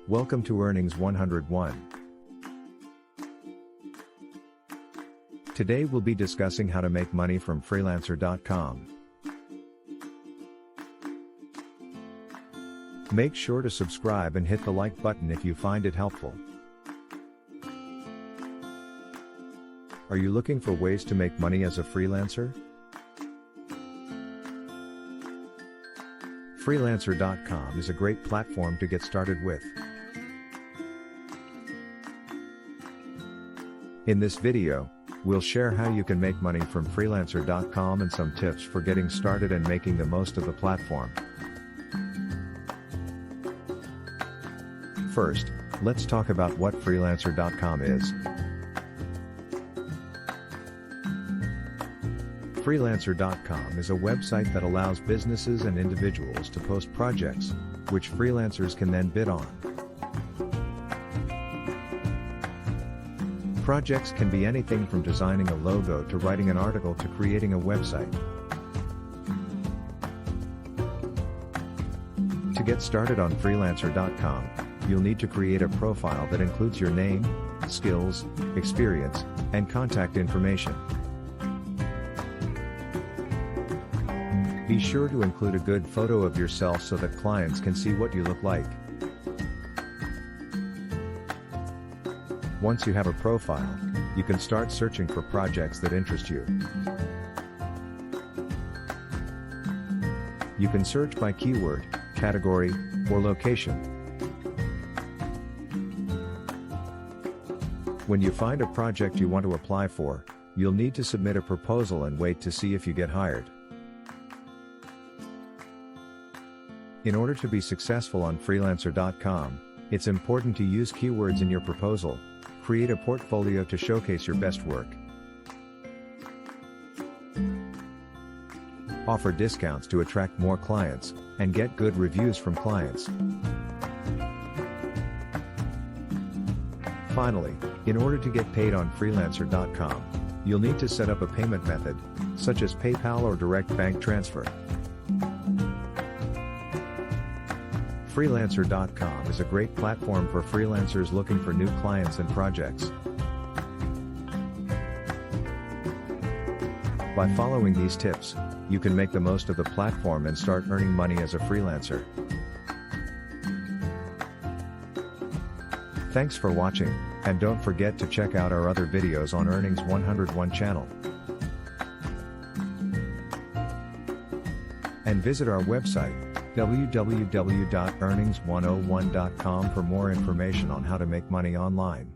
Welcome to Earnings 101. Today we'll be discussing how to make money from Freelancer.com. Make sure to subscribe and hit the like button if you find it helpful. Are you looking for ways to make money as a freelancer? Freelancer.com is a great platform to get started with. In this video, we'll share how you can make money from Freelancer.com and some tips for getting started and making the most of the platform. First, let's talk about what Freelancer.com is. Freelancer.com is a website that allows businesses and individuals to post projects, which freelancers can then bid on. Projects can be anything from designing a logo to writing an article to creating a website. To get started on Freelancer.com, you'll need to create a profile that includes your name, skills, experience, and contact information. Be sure to include a good photo of yourself so that clients can see what you look like. Once you have a profile, you can start searching for projects that interest you. You can search by keyword, category, or location. When you find a project you want to apply for, you'll need to submit a proposal and wait to see if you get hired. In order to be successful on Freelancer.com, it's important to use keywords in your proposal, create a portfolio to showcase your best work, offer discounts to attract more clients, and get good reviews from clients. Finally, in order to get paid on Freelancer.com, you'll need to set up a payment method, such as PayPal or direct bank transfer. Freelancer.com is a great platform for freelancers looking for new clients and projects. By following these tips, you can make the most of the platform and start earning money as a freelancer. Thanks for watching, and don't forget to check out our other videos on Earnings 101 channel. And visit our website, www.earnings101.com for more information on how to make money online.